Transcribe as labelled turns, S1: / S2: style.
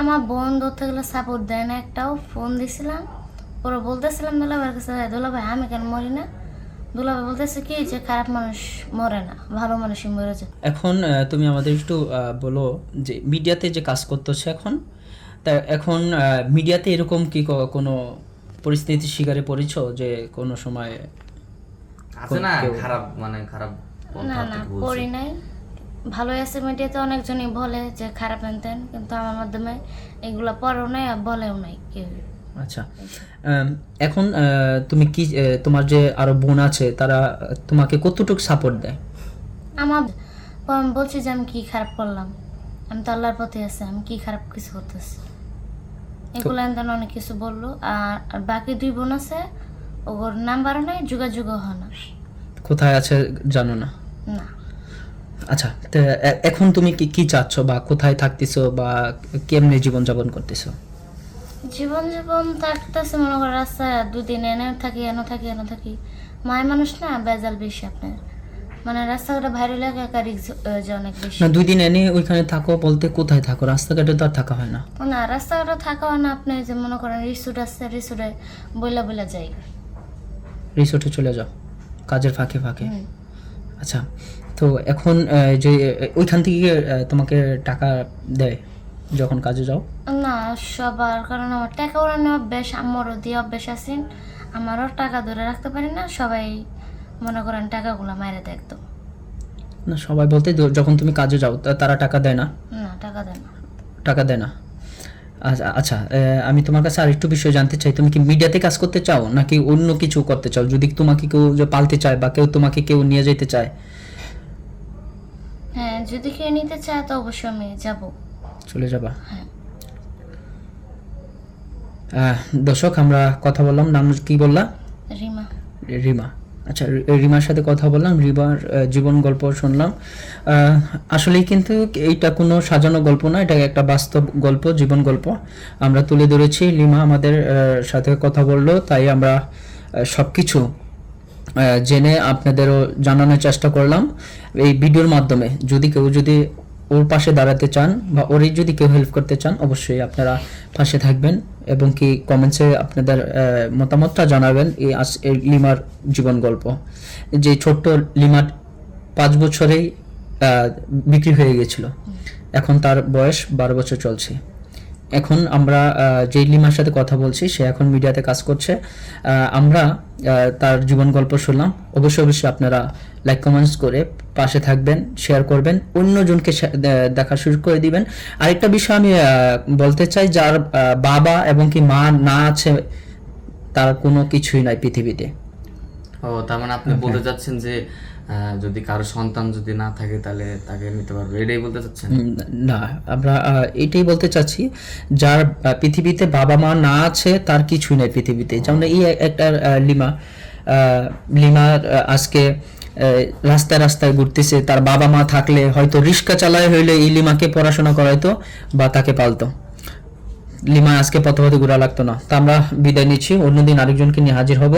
S1: আমার বোন ধরতে গেলে সাপোর্ট দেয় না একটাও। ফোন দিছিলাম, ওরা বলতেছিলাম দুলাভাইয়ের কাছে, দুলাভাই আমি কেন মরি না? দুলাভাই বলতেছে কি যে খারাপ মানুষ মরে না, ভালো মানুষই মরে যায়।
S2: এখন তুমি আমাদের একটু বলো যে মিডিয়াতে যে কাজ করতেছো এখন, তা এখন মিডিয়াতে এরকম কি কোনো পরিস্থিতির শিকারে পড়েছো যে কোনো সময়
S3: আছে না খারাপ মানে খারাপ
S1: না না পড়ি নাই, ভালোই আছে। মিডিয়াতে অনেকজনই বলে যে খারাপ আনতেন, কিন্তু আমার মাধ্যমে এগুলা পড়েও নাই আর বলেও নাই কেউ।
S2: আচ্ছা, এখন তুমি কি তোমার যে আরো বোন আছে তারা তোমাকে কতটুকু সাপোর্ট দেয়?
S1: আমার আমি বলছি যে আমি কি খারাপ করলাম, আমি তো আল্লাহর পথে আছি, আমি কি খারাপ কিছু করতেছি, এগুলো এনতেন অনেক কিছু বললো। আর বাকি দুই বোন আছে, ওর নাম্বারও নাই, যোগাযোগও হয় না।
S2: কোথায় আছে জানো না?
S1: না।
S2: আচ্ছা, তো এখন তুমি কি কি চাচ্ছ বা কোথায় থাকতেছো বা কেমনে জীবনযাপন করতেছো?
S1: জীবন থাকতেছে মনে করেন রাস্তায়, দুদিন এনে থাকি এনে থাকি এনে থাকি। মায়ের মানুষ না, বেজাল বেশি আপনার, মানে রাস্তাঘাটে বাইরে লাগে একা রিক্স যে অনেক বেশি।
S2: না, 2 দিন এনে ওইখানে থাকো বলতে কোথায় থাকো? রাস্তাঘাটে তো আর থাকা হয় না।
S1: না রাস্তাঘাটে থাকা হয় না, আপনি যে মনে করেন রিসোর্ট আছে, রিসোর্টে বইলা বইলা যাই।
S2: রিসোর্টে চলে যাও কাজের ফাঁকে ফাঁকে। আচ্ছা, তো এখন যে ওইখান থেকে তোমাকে টাকা দেয় যখন কাজে যাও?
S1: না সবার, কারণ আমার টাকা ওড়ানো অভ্যাস, আমারও দিয়ে অভ্যাস আছেন, আমারও টাকা ধরে রাখতে পারি না। সবাই মনে করেন টাকাগুলো মাইরে দেয় একদম।
S2: না, সবাই বলতে যখন তুমি কাজে যাও তারা টাকা দেয় না?
S1: না টাকা দেয় না।
S2: টাকা দেয় না। আচ্ছা আচ্ছা, আমি তোমার কাছে আরেকটু বিষয় জানতে চাই, তুমি কি মিডিয়াতে কাজ করতে চাও নাকি অন্য কিছু করতে চাও? যদি তোমাকে কেউ যে পালতে চায় বা তোমাকে কেউ নিয়ে যেতে চায়?
S1: হ্যাঁ যদি কেউ নিতে চায় তো অবশ্যই আমি যাবো।
S2: চলে যাবা?
S1: হ্যাঁ।
S2: দর্শক, আমরা কথা বললাম, নাম কি বললা?
S1: রিমা।
S2: রিমা। আচ্ছা, রিমার সাথে কথা বললাম, রিমার জীবন গল্প শুনলাম। আসলেই কিন্তু এইটা কোনো সাজানো গল্প না, এটা একটা বাস্তব গল্প, জীবন গল্প আমরা তুলে ধরেছি। রিমা আমাদের সাথে কথা বললো, তাই আমরা সব কিছু জেনে আপনাদেরও জানানোর চেষ্টা করলাম এই ভিডিওর মাধ্যমে। যদি ওর পাশে দাঁড়াতে চান বা ওরই যদি কেউ হেল্প করতে চান, অবশ্যই আপনারা পাশে থাকবেন এবং কি কমেন্টসে আপনাদের মতামতটা জানাবেন। এই লিমার জীবন গল্প, যে ছোট্ট লিমার 5 বছরেই বিক্রি হয়ে গেছিল, এখন তার বয়স 12 বছর চলছে। এখন আমরা যে লিমার সাথে কথা বলছি সে এখন মিডিয়াতে কাজ করছে। আমরা তার জীবন গল্প শুনলাম। অবশ্যই আপনারা লাইক কমেন্টস করে পাশে থাকবেন, শেয়ার করবেন, অন্যজনকে দেখার সুযোগ করে দিবেন। আরেকটা বিষয় আমি বলতে চাই, যার বাবা এবং কি মা না আছে তার কোনো কিছুই নাই পৃথিবীতে।
S3: ও তার মানে আপনি বলতে চাচ্ছেন যে যদি কারো সন্তান যদি না থাকে তাহলে তাকে নিতে পারবে, এটাই বলতে চাচ্ছেন?
S2: না, আমরা এটাই বলতে চাচ্ছি, যার পৃথিবীতে বাবা মা না আছে তার কিছুই নাই পৃথিবীতে। যেমন এই একটা লিমার আজকে রাস্তায় রাস্তায় ঘুরতেছে, তার বাবা মা থাকলে হয়তো রিক্সা চালায় হইলে এই লিমাকে পড়াশোনা করাইতো বা তাকে পালতো, লিমা আজকে পথে পথে ঘোরা লাগতো না। তা আমরা বিদায় নিচ্ছি, অন্যদিন আরেকজনকে নিয়ে হাজির হব।